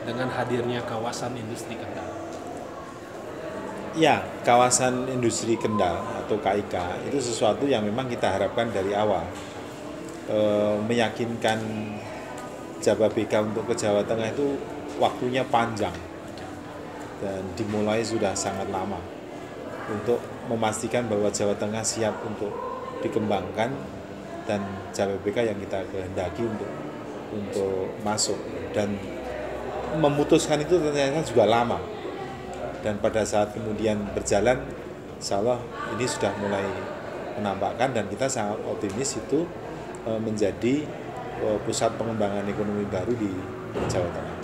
dengan hadirnya kawasan industri Kendal? Ya, kawasan industri Kendal atau KIK itu sesuatu yang memang kita harapkan dari awal. Meyakinkan Jababeka untuk ke Jawa Tengah itu waktunya panjang dan dimulai sudah sangat lama untuk memastikan bahwa Jawa Tengah siap untuk dikembangkan dan Jababeka yang kita kehendaki untuk masuk, dan memutuskan itu ternyata juga lama, dan pada saat kemudian berjalan insya Allah ini sudah mulai menampakkan, dan kita sangat optimis itu menjadi pusat pengembangan ekonomi baru di Jawa Tengah.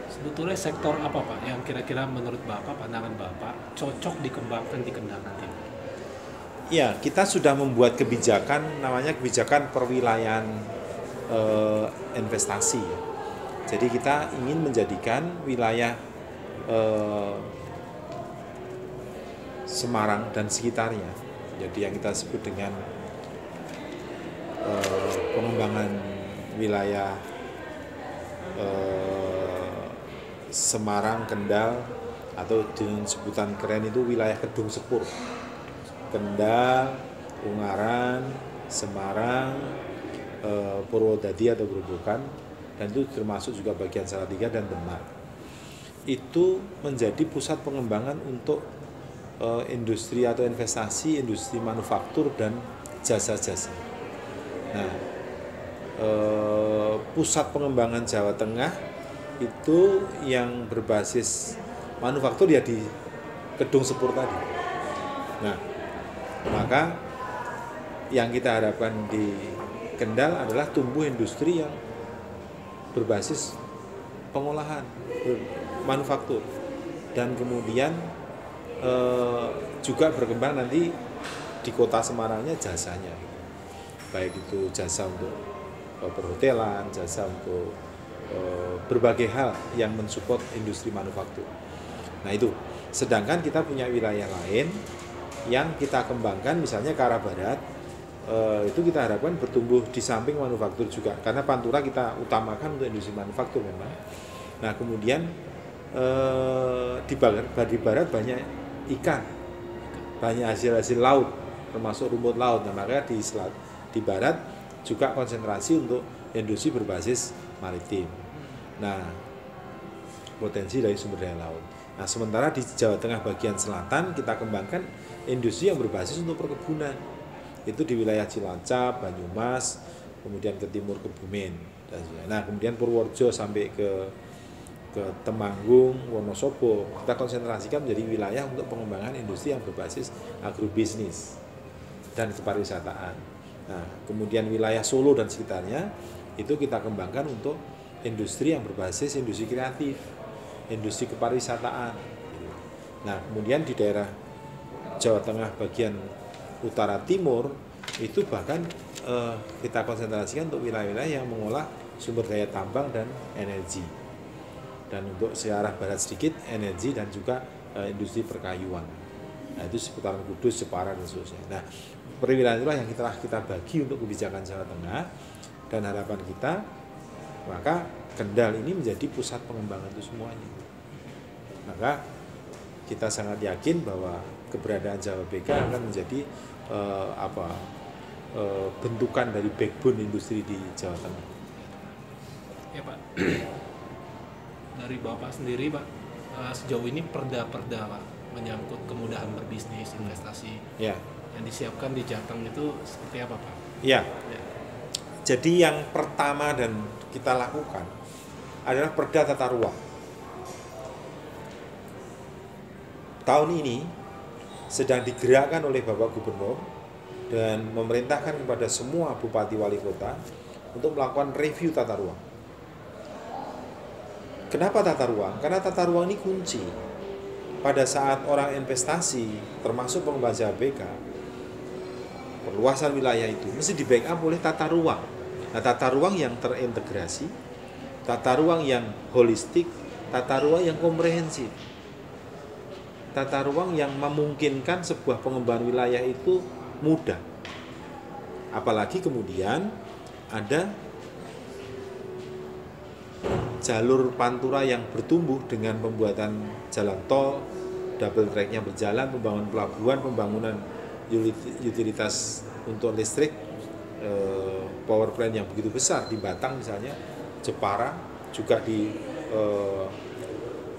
Sebetulnya sektor apa Pak yang kira-kira menurut Bapak, pandangan Bapak, cocok dikembangkan di Kendal nanti? Ya, kita sudah membuat kebijakan, namanya kebijakan perwilayahan investasi. Jadi kita ingin menjadikan wilayah Semarang dan sekitarnya, jadi yang kita sebut dengan pengembangan wilayah Semarang, Kendal, atau dengan sebutan keren itu wilayah Kedung Sepur. Kendal, Ungaran, Semarang, Purwodadi atau Grobogan, dan itu termasuk juga bagian Salatiga dan Demak. Itu menjadi pusat pengembangan untuk industri atau investasi, industri manufaktur dan jasa-jasa. Nah, pusat pengembangan Jawa Tengah itu yang berbasis manufaktur ya di Kedung Sepur tadi. Nah, maka yang kita harapkan di Kendal adalah tumbuh industri yang berbasis pengolahan, manufaktur, dan kemudian juga berkembang nanti di kota Semarangnya jasanya, baik itu jasa untuk perhotelan, jasa untuk berbagai hal yang mensupport industri manufaktur. Nah itu, sedangkan kita punya wilayah lain yang kita kembangkan, misalnya ke arah barat, itu kita harapkan bertumbuh di samping manufaktur juga, karena Pantura kita utamakan untuk industri manufaktur memang. Nah kemudian di barat banyak ikan, banyak hasil-hasil laut, termasuk rumput laut. Nah makanya di barat juga konsentrasi untuk industri berbasis maritim. Nah potensi dari sumber daya laut. Nah sementara di Jawa Tengah bagian selatan kita kembangkan industri yang berbasis untuk perkebunan. Itu di wilayah Cilacap, Banyumas, kemudian ke timur Kebumen. Nah kemudian Purworejo sampai ke Temanggung, Wonosobo, kita konsentrasikan menjadi wilayah untuk pengembangan industri yang berbasis agrobisnis dan kepariwisataan. Nah, kemudian wilayah Solo dan sekitarnya itu kita kembangkan untuk industri yang berbasis industri kreatif, industri kepariwisataan. Nah, kemudian di daerah Jawa Tengah bagian utara timur itu bahkan kita konsentrasikan untuk wilayah-wilayah yang mengolah sumber daya tambang dan energi. Dan untuk searah barat sedikit energi dan juga industri perkayuan. Nah itu seputaran Kudus, Jepara dan seterusnya. Nah perwilayahan itulah yang kita bagi untuk kebijakan Jawa Tengah, dan harapan kita maka Kendal ini menjadi pusat pengembangan itu semuanya. Maka kita sangat yakin bahwa keberadaan Jababeka akan menjadi bentukan dari backbone industri di Jawa Tengah. Ya Pak, dari Bapak sendiri Pak, sejauh ini perda-perda Pak menyangkut kemudahan berbisnis, investasi Ya. yang disiapkan di Jateng itu seperti apa Pak? Ya. Ya. Jadi yang pertama dan kita lakukan adalah perda tata ruang. Tahun ini sedang digerakkan oleh Bapak Gubernur dan memerintahkan kepada semua bupati wali kota untuk melakukan review tata ruang. Kenapa tata ruang? Karena tata ruang ini kunci. Pada saat orang investasi, termasuk pengembangan Jababeka, perluasan wilayah itu mesti di backup oleh tata ruang. Nah, tata ruang yang terintegrasi, tata ruang yang holistik, tata ruang yang komprehensif, tata ruang yang memungkinkan sebuah pengembangan wilayah itu mudah. Apalagi kemudian ada jalur pantura yang bertumbuh dengan pembuatan jalan tol, double tracknya berjalan, pembangunan pelabuhan, pembangunan utilitas untuk listrik, power plant yang begitu besar di Batang misalnya, Jepara, juga di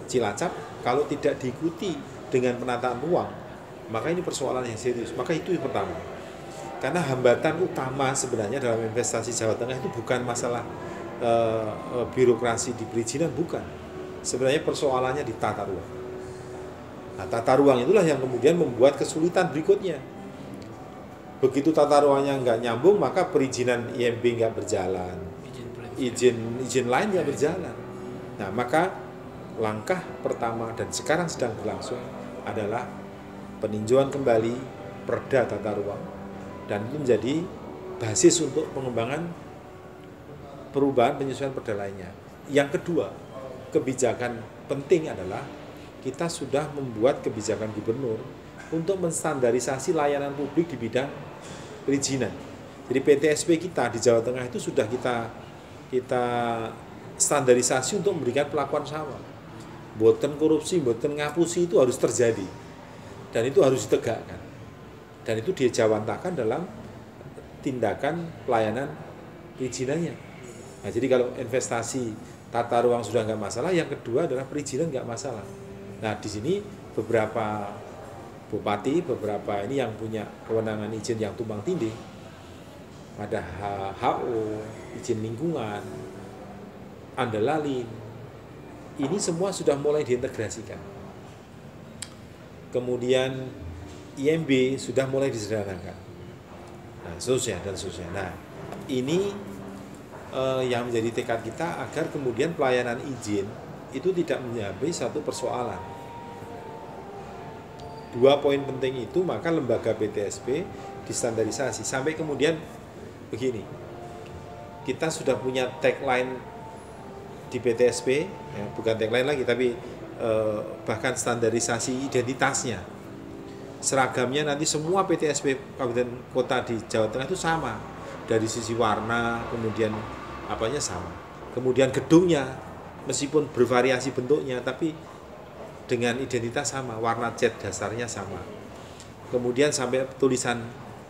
Cilacap. Kalau tidak diikuti dengan penataan ruang, maka ini persoalan yang serius. Maka itu yang pertama. Karena hambatan utama sebenarnya dalam investasi Jawa Tengah itu bukan masalah birokrasi di perizinan, bukan. Sebenarnya persoalannya di tata ruang. Nah, tata ruang itulah yang kemudian membuat kesulitan berikutnya. Begitu tata ruangnya nggak nyambung, maka perizinan IMB nggak berjalan, izin lain nggak berjalan. Nah, maka langkah pertama dan sekarang sedang berlangsung adalah peninjauan kembali perda tata ruang, dan itu menjadi basis untuk pengembangan perubahan penyesuaian perda lainnya. Yang kedua, kebijakan penting adalah kita sudah membuat kebijakan gubernur untuk menstandarisasi layanan publik di bidang perizinan. Jadi PTSP kita di Jawa Tengah itu sudah kita standarisasi untuk memberikan perlakuan sama. Boten korupsi, boten ngapusi itu harus terjadi. Dan itu harus ditegakkan. Dan itu dijawantahkan dalam tindakan pelayanan perizinannya. Nah, jadi kalau investasi tata ruang sudah nggak masalah, yang kedua adalah perizinan nggak masalah. Nah, di sini beberapa bupati, beberapa ini yang punya kewenangan izin yang tumpang tindih, ada HO, izin lingkungan, Andalalin, ini semua sudah mulai diintegrasikan. Kemudian IMB sudah mulai disederhanakan. Nah, seterusnya dan seterusnya. Nah, ini yang menjadi tekad kita agar kemudian pelayanan izin itu tidak menjadi satu persoalan. Dua poin penting itu, maka lembaga PTSP distandarisasi. Sampai kemudian begini, kita sudah punya tagline di PTSP, ya, bukan tagline lagi, tapi bahkan standarisasi identitasnya. Seragamnya nanti semua PTSP kabupaten kota di Jawa Tengah itu sama. Dari sisi warna, kemudian apanya sama. Kemudian gedungnya, meskipun bervariasi bentuknya, tapi dengan identitas sama, warna cat dasarnya sama. Kemudian sampai tulisan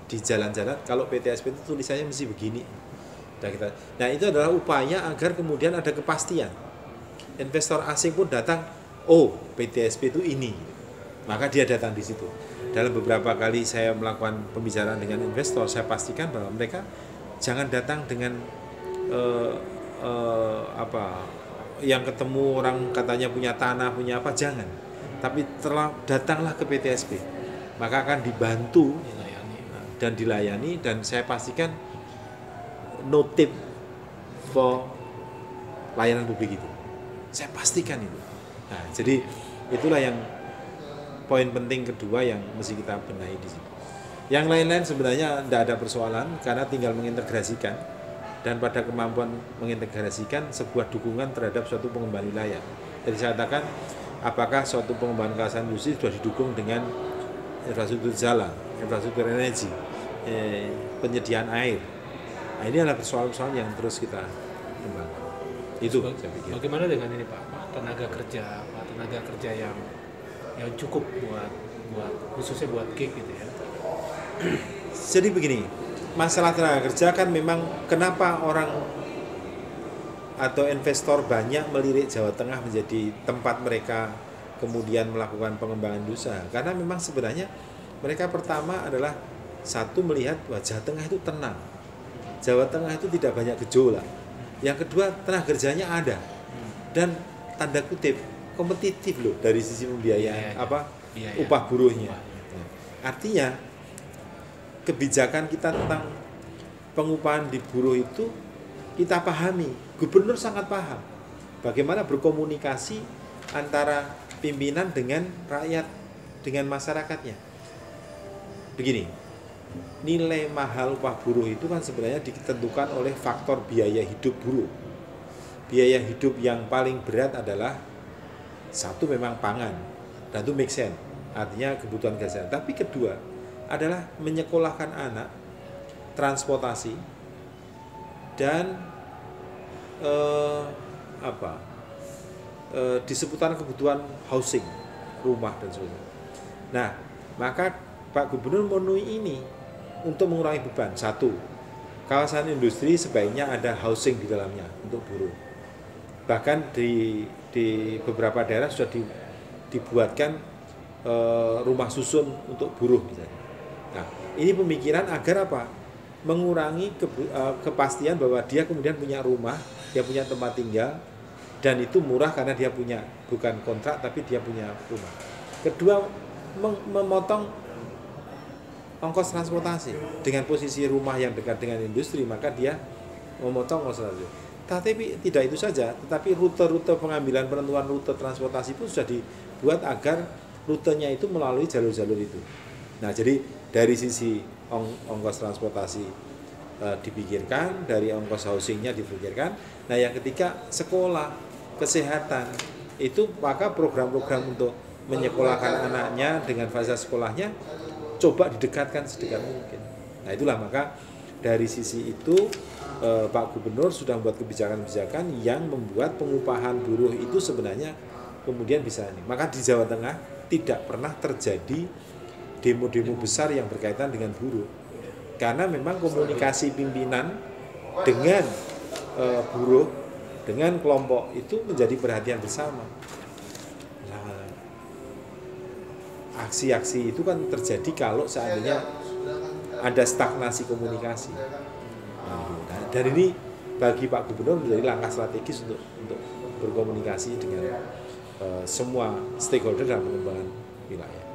di jalan-jalan, kalau PTSP itu tulisannya mesti begini. Nah, itu adalah upaya agar kemudian ada kepastian. Investor asing pun datang, oh PTSP itu ini, maka dia datang di situ. Dalam beberapa kali saya melakukan pembicaraan dengan investor, saya pastikan bahwa mereka jangan datang dengan yang ketemu orang katanya punya tanah, punya apa, jangan. Tapi datanglah ke PTSP, maka akan dibantu dan dilayani, dan saya pastikan no tip for layanan publik itu. Saya pastikan itu. Nah, jadi itulah yang poin penting kedua yang mesti kita benahi di situ. Yang lain-lain sebenarnya tidak ada persoalan, karena tinggal mengintegrasikan, dan pada kemampuan mengintegrasikan sebuah dukungan terhadap suatu pengembangan wilayah. Jadi saya katakan, apakah suatu pengembangan kawasan industri sudah didukung dengan infrastruktur jalan, infrastruktur energi, penyediaan air. Nah, ini adalah persoalan-persoalan yang terus kita kembangkan. Itu saya pikir. Bagaimana dengan ini Pak, tenaga kerja yang cukup buat khususnya buat gig gitu ya. Jadi begini, masalah tenaga kerja kan memang kenapa orang atau investor banyak melirik Jawa Tengah menjadi tempat mereka kemudian melakukan pengembangan usaha. Karena memang sebenarnya mereka pertama adalah satu, melihat bahwa Jawa Tengah itu tenang. Jawa Tengah itu tidak banyak gejolak. Yang kedua, tenaga kerjanya ada. Dan tanda kutip kompetitif loh dari sisi pembiayaan upah buruhnya. Nah, artinya kebijakan kita tentang pengupahan di buruh itu kita pahami. Gubernur sangat paham bagaimana berkomunikasi antara pimpinan dengan rakyat, dengan masyarakatnya. Begini, nilai mahal upah buruh itu kan sebenarnya ditentukan oleh faktor biaya hidup buruh. Biaya hidup yang paling berat adalah satu, memang pangan, dan itu make sense, artinya kebutuhan dasar. Tapi kedua adalah menyekolahkan anak, transportasi, dan di seputar kebutuhan housing, rumah dan sebagainya. Nah, maka Pak Gubernur memenuhi ini untuk mengurangi beban. Satu, kawasan industri sebaiknya ada housing di dalamnya untuk buruh. Bahkan di beberapa daerah sudah dibuatkan rumah susun untuk buruh misalnya. Nah, ini pemikiran agar apa? Mengurangi kepastian bahwa dia kemudian punya rumah, dia punya tempat tinggal, dan itu murah karena dia punya bukan kontrak tapi dia punya rumah. Kedua, memotong ongkos transportasi. Dengan posisi rumah yang dekat dengan industri, maka dia memotong ongkos transportasi. Tapi tidak itu saja, tetapi rute-rute pengambilan penentuan rute transportasi pun sudah dibuat agar rutenya itu melalui jalur-jalur itu. Nah, jadi dari sisi ongkos transportasi dipikirkan, dari ongkos housingnya dipikirkan. Nah, yang ketiga, sekolah, kesehatan, itu maka program-program untuk menyekolahkan anaknya dengan fasilitas sekolahnya coba didekatkan sedekat mungkin. Nah, itulah maka dari sisi itu Pak Gubernur sudah membuat kebijakan-kebijakan yang membuat pengupahan buruh itu sebenarnya kemudian bisa ini. Maka di Jawa Tengah tidak pernah terjadi demo-demo besar yang berkaitan dengan buruh, karena memang komunikasi pimpinan dengan buruh, dengan kelompok itu menjadi perhatian bersama. Nah, aksi-aksi itu kan terjadi kalau seandainya ada stagnasi komunikasi. Nah, dan ini bagi Pak Gubernur menjadi langkah strategis untuk berkomunikasi dengan semua stakeholder dalam pengembangan wilayah.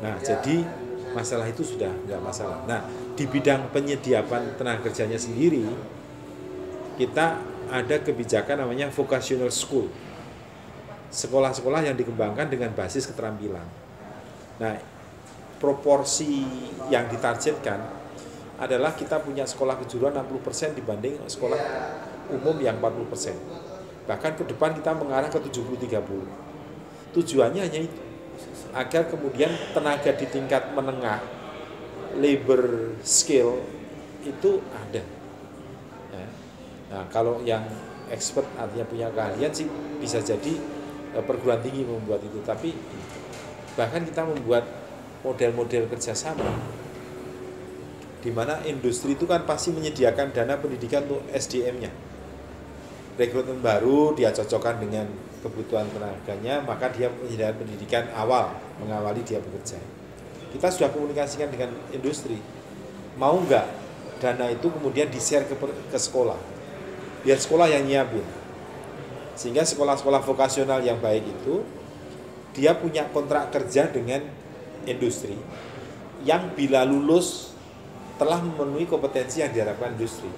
Nah, jadi masalah itu sudah tidak masalah. Nah, di bidang penyediaan tenaga kerjanya sendiri, kita ada kebijakan namanya vocational school. Sekolah-sekolah yang dikembangkan dengan basis keterampilan. Nah, proporsi yang ditargetkan adalah kita punya sekolah kejuruan 60% dibanding sekolah umum yang 40%. Bahkan ke depan kita mengarah ke 70-30. Tujuannya hanya itu, agar kemudian tenaga di tingkat menengah, labor skill itu ada. Nah, kalau yang expert artinya punya keahlian sih bisa jadi perguruan tinggi membuat itu. Tapi bahkan kita membuat model-model kerjasama, di mana industri itu kan pasti menyediakan dana pendidikan untuk SDM-nya. Rekrutmen baru dia cocokkan dengan kebutuhan tenaganya, maka dia menyediakan pendidikan awal, mengawali dia bekerja. Kita sudah komunikasikan dengan industri, mau nggak dana itu kemudian di-share ke sekolah, biar sekolah yang nyiapin. Sehingga sekolah-sekolah vokasional yang baik itu, dia punya kontrak kerja dengan industri, yang bila lulus telah memenuhi kompetensi yang diharapkan industri.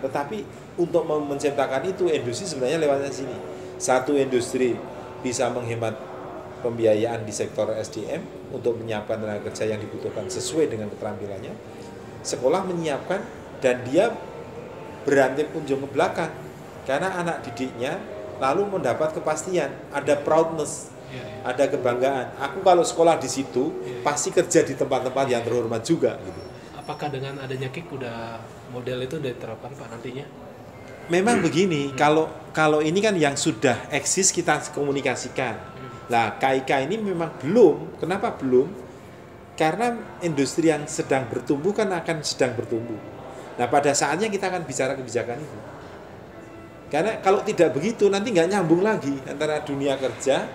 Tetapi untuk menciptakan itu, industri sebenarnya lewatnya sini. Satu, industri bisa menghemat pembiayaan di sektor SDM untuk menyiapkan tenaga kerja yang dibutuhkan sesuai dengan keterampilannya. Sekolah menyiapkan dan dia berhenti kunjung ke belakang karena anak didiknya lalu mendapat kepastian, ada proudness, ada kebanggaan. Aku kalau sekolah di situ pasti kerja di tempat-tempat yang terhormat juga gitu. Apakah dengan adanya KIK udah model itu diterapkan Pak nantinya? Memang begini, kalau ini kan yang sudah eksis kita komunikasikan. Nah, KIK ini memang belum. Kenapa belum? Karena industri yang sedang bertumbuh kan akan sedang bertumbuh. Nah, pada saatnya kita akan bicara kebijakan itu. Karena kalau tidak begitu nanti nggak nyambung lagi antara dunia kerja,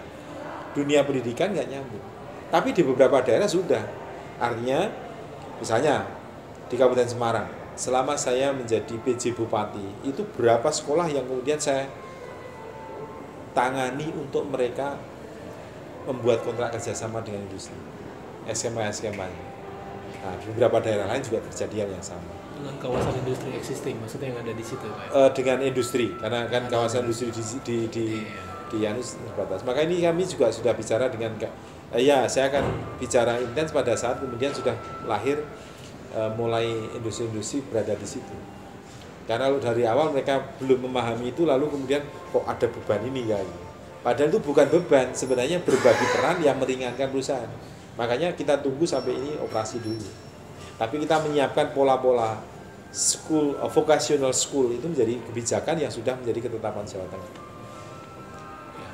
dunia pendidikan nggak nyambung. Tapi di beberapa daerah sudah. Artinya, misalnya di Kabupaten Semarang, selama saya menjadi PJ Bupati, itu berapa sekolah yang kemudian saya tangani untuk mereka membuat kontrak kerjasama dengan industri, skema-skemanya. Nah, di beberapa daerah lain juga terjadi hal yang sama. Dengan kawasan industri existing, maksudnya yang ada di situ, Pak? Dengan industri, karena kan kawasan industri di Yanus terbatas. Maka ini kami juga sudah bicara dengan, saya akan bicara intens pada saat kemudian sudah lahir mulai industri-industri berada di situ. Karena dari awal mereka belum memahami itu, lalu kemudian kok ada beban ini ya. Padahal itu bukan beban, sebenarnya berbagi peran yang meringankan perusahaan. Makanya kita tunggu sampai ini operasi dulu. Tapi kita menyiapkan pola-pola school, vocational school itu menjadi kebijakan yang sudah menjadi ketetapan Jawa Tengah. Ya.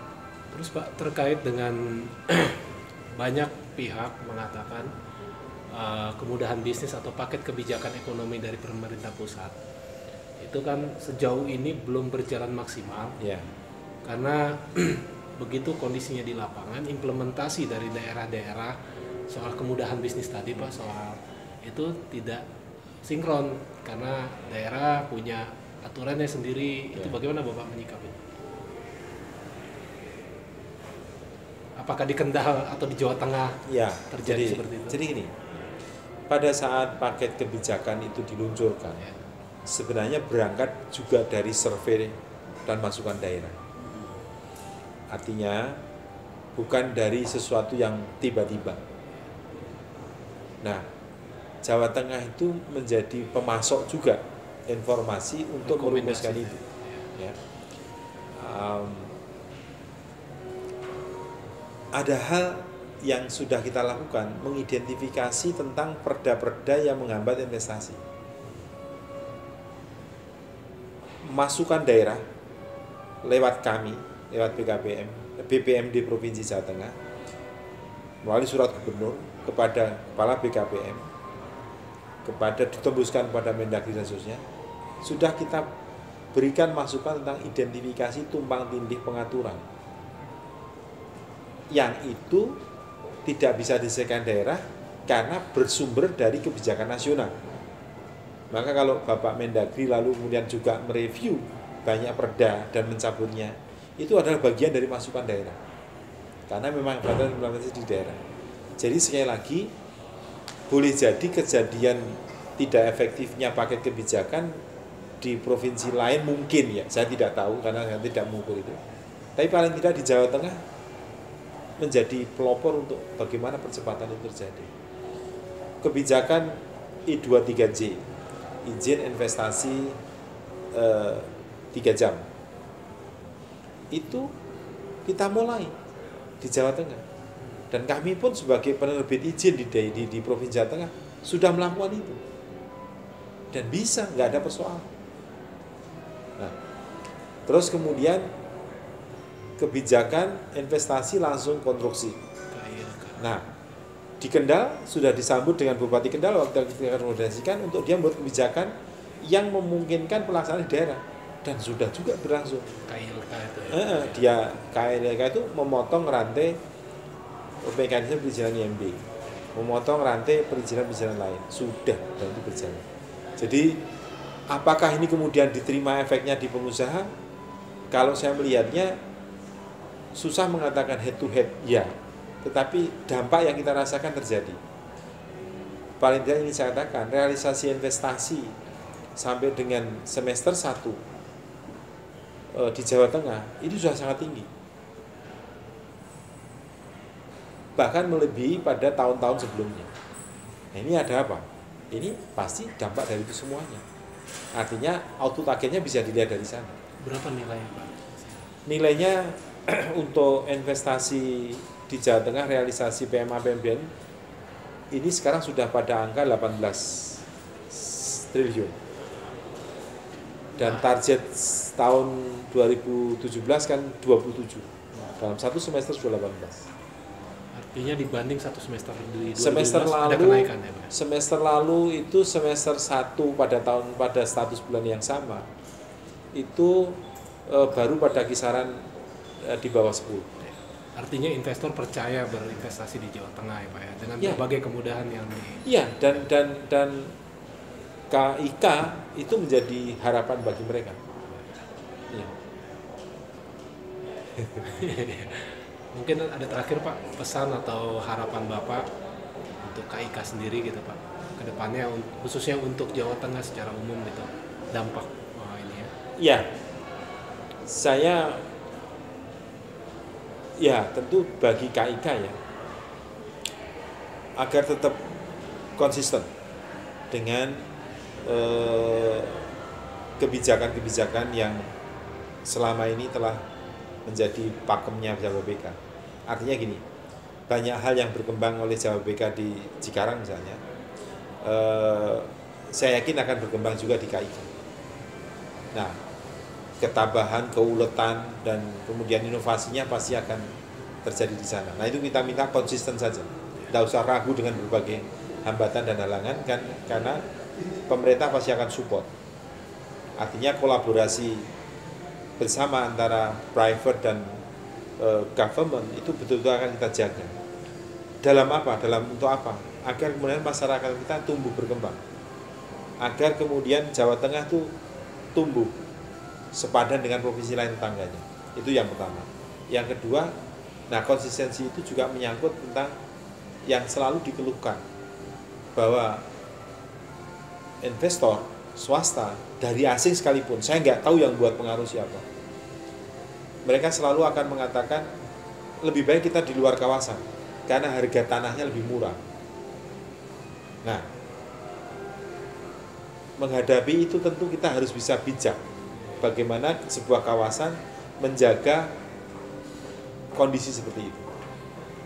Terus Pak, terkait dengan banyak pihak mengatakan kemudahan bisnis atau paket kebijakan ekonomi dari pemerintah pusat itu kan sejauh ini belum berjalan maksimal. Ya. Karena begitu kondisinya di lapangan, implementasi dari daerah-daerah soal kemudahan bisnis tadi Pak, soal itu tidak sinkron karena daerah punya aturannya sendiri. Itu bagaimana Bapak menyikapi? Apakah di Kendal atau di Jawa Tengah Ya, terjadi seperti itu? Jadi gini, pada saat paket kebijakan itu diluncurkan, Ya. sebenarnya berangkat juga dari survei dan masukan daerah. Artinya bukan dari sesuatu yang tiba-tiba. Nah, Jawa Tengah itu menjadi pemasok juga informasi untuk merumuskan itu. Ya. Ada hal yang sudah kita lakukan, mengidentifikasi tentang perda-perda yang menghambat investasi. Masukan daerah lewat kami, lewat BPMD Provinsi Jawa Tengah, melalui surat gubernur kepada kepala BKPM, kepada ditembuskan kepada Mendagri dan seterusnya, sudah kita berikan masukan tentang identifikasi tumpang tindih pengaturan yang itu tidak bisa diselesaikan daerah karena bersumber dari kebijakan nasional. Maka kalau Bapak Mendagri lalu kemudian juga mereview banyak perda dan mencabutnya, itu adalah bagian dari masukan daerah. Karena memang badan implementasi di daerah. Jadi sekali lagi, boleh jadi kejadian tidak efektifnya paket kebijakan di provinsi lain mungkin ya, saya tidak tahu karena saya tidak mengukur itu. Tapi paling tidak di Jawa Tengah menjadi pelopor untuk bagaimana percepatan itu terjadi. Kebijakan I23J, izin investasi 3 jam, itu kita mulai di Jawa Tengah. Dan kami pun sebagai penerbit izin di Provinsi Jawa Tengah sudah melakukan itu. Dan bisa, nggak ada persoalan. Nah, terus kemudian kebijakan investasi langsung konstruksi. Nah, di Kendal sudah disambut dengan Bupati Kendal waktu kita rekomendasikan untuk dia membuat kebijakan yang memungkinkan pelaksanaan di daerah dan sudah juga berlangsung. KLK itu ya. Dia KLK itu memotong rantai mekanisme perizinan IMB, memotong rantai perizinan lain sudah dan itu berjalan. Jadi apakah ini kemudian diterima efeknya di pengusaha? Kalau saya melihatnya susah mengatakan head to head, ya. Tetapi dampak yang kita rasakan terjadi. Paling tidak ini saya katakan, realisasi investasi sampai dengan semester 1 di Jawa Tengah, ini sudah sangat tinggi. Bahkan melebihi pada tahun-tahun sebelumnya. Nah, ini ada apa? Ini pasti dampak dari itu semuanya. Artinya auto targetnya bisa dilihat dari sana. Berapa nilainya Pak? Nilainya untuk investasi di Jawa Tengah realisasi PMA PMBN ini sekarang sudah pada angka 18 triliun. Dan target tahun 2017 kan 27. Dalam satu semester sudah 18. Artinya dibanding satu semester di 2015 Semester ada lalu, kenaikan ya Pak? semester lalu itu semester 1 pada status bulan yang sama itu baru pada kisaran di bawah 10. Artinya investor percaya berinvestasi di Jawa Tengah ya Pak ya, dengan berbagai kemudahan yang Iya, dan KIK itu menjadi harapan bagi mereka. Iya. Mungkin ada terakhir Pak, pesan atau harapan Bapak untuk KIK sendiri gitu Pak, ke depannya khususnya untuk Jawa Tengah secara umum gitu, dampak ini ya. Iya, saya tentu bagi KIK ya, agar tetap konsisten dengan kebijakan-kebijakan yang selama ini telah menjadi pakemnya Jawa BK. Artinya gini, banyak hal yang berkembang oleh Jawa BK di Cikarang misalnya, saya yakin akan berkembang juga di KIK. Nah, ketabahan, keuletan, dan kemudian inovasinya pasti akan terjadi di sana. Nah, itu kita minta konsisten saja. Tidak usah ragu dengan berbagai hambatan dan halangan, kan, karena pemerintah pasti akan support. Artinya kolaborasi bersama antara private dan government itu betul-betul akan kita jaga. Dalam apa? Untuk apa? Agar kemudian masyarakat kita tumbuh berkembang. Agar kemudian Jawa Tengah itu tumbuh sepadan dengan provinsi lain tetangganya. Itu yang pertama. Yang kedua, nah konsistensi itu juga menyangkut tentang yang selalu dikeluhkan, bahwa investor swasta dari asing sekalipun, saya nggak tahu yang buat pengaruh siapa, mereka selalu akan mengatakan lebih baik kita di luar kawasan karena harga tanahnya lebih murah. Nah, menghadapi itu tentu kita harus bisa bijak bagaimana sebuah kawasan menjaga kondisi seperti itu.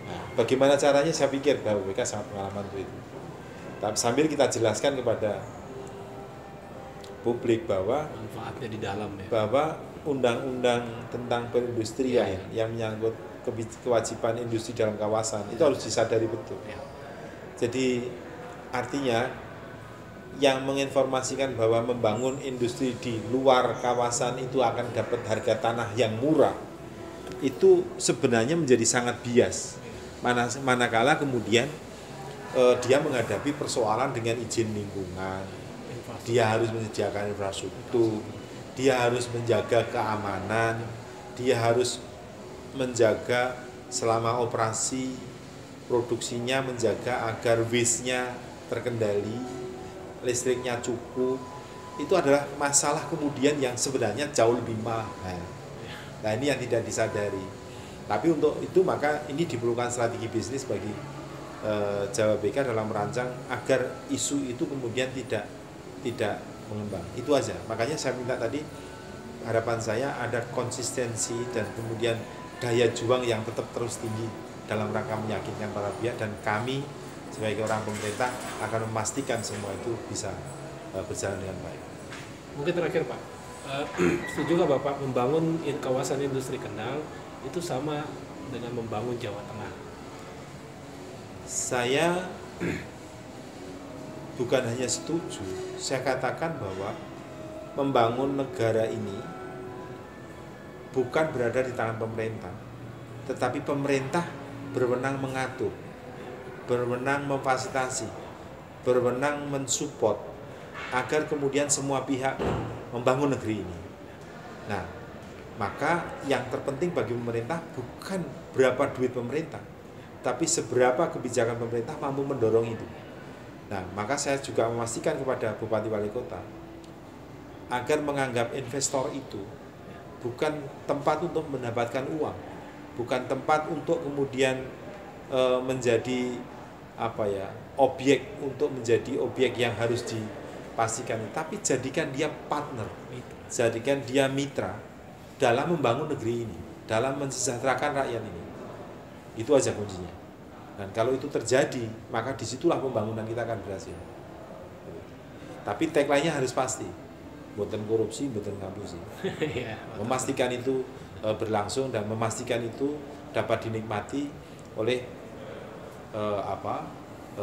Nah, bagaimana caranya, saya pikir bahwa mereka sangat pengalaman untuk itu. Tapi sambil kita jelaskan kepada publik bahwa manfaatnya di dalam ya. Bahwa undang-undang tentang perindustrian yang menyangkut kewajiban industri dalam kawasan itu harus disadari betul. Jadi artinya yang menginformasikan bahwa membangun industri di luar kawasan itu akan dapat harga tanah yang murah, itu sebenarnya menjadi sangat bias. Manakala kemudian dia menghadapi persoalan dengan izin lingkungan, dia harus menyediakan infrastruktur, dia harus menjaga keamanan, dia harus menjaga selama operasi produksinya, menjaga agar waste-nya terkendali, listriknya cukup. Itu adalah masalah kemudian yang sebenarnya jauh lebih mahal. Nah, ini yang tidak disadari. Tapi untuk itu maka ini diperlukan strategi bisnis bagi Jawa BK dalam merancang agar isu itu kemudian tidak mengembang. Itu aja. Makanya saya minta tadi, harapan saya ada konsistensi dan kemudian daya juang yang tetap terus tinggi dalam rangka meyakinkan para pihak, dan kami sebagai orang pemerintah akan memastikan semua itu bisa berjalan dengan baik. Mungkin terakhir Pak, setuju nggak Bapak membangun kawasan industri Kendal itu sama dengan membangun Jawa Tengah? Saya bukan hanya setuju, saya katakan bahwa membangun negara ini bukan berada di tangan pemerintah, tetapi pemerintah berwenang mengatur, berwenang memfasilitasi, berwenang mensupport agar kemudian semua pihak membangun negeri ini. Nah, maka yang terpenting bagi pemerintah bukan berapa duit pemerintah, tapi seberapa kebijakan pemerintah mampu mendorong itu. Nah, maka saya juga memastikan kepada Bupati Wali Kota agar menganggap investor itu bukan tempat untuk mendapatkan uang, bukan tempat untuk kemudian menjadi objek untuk menjadi objek yang harus dipastikan, tapi jadikan dia partner, jadikan dia mitra dalam membangun negeri ini, dalam mensejahterakan rakyat ini. Itu aja kuncinya. Dan kalau itu terjadi, maka disitulah pembangunan kita akan berhasil. Tapi tagline-nya harus pasti, mboten korupsi, mboten ngapusi. Memastikan itu berlangsung dan memastikan itu dapat dinikmati oleh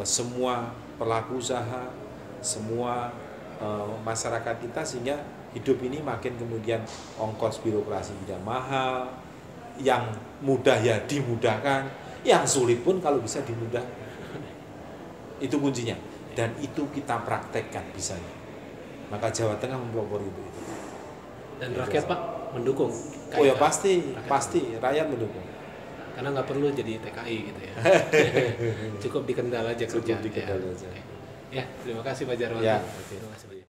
semua pelaku usaha, semua masyarakat kita, sehingga hidup ini makin kemudian ongkos birokrasi tidak mahal, yang mudah ya dimudahkan, yang sulit pun kalau bisa dimudahkan. Itu kuncinya, dan itu kita praktekkan bisanya. Maka Jawa Tengah mempelopori itu. Dan rakyat Pak mendukung. Oh ya pasti rakyat mendukung. Karena nggak perlu jadi TKI gitu ya. Cukup di Kendal aja kerja. Cukup di Kendal aja. Ya, terima kasih Pak Jarwanto. Ya. Terima kasih.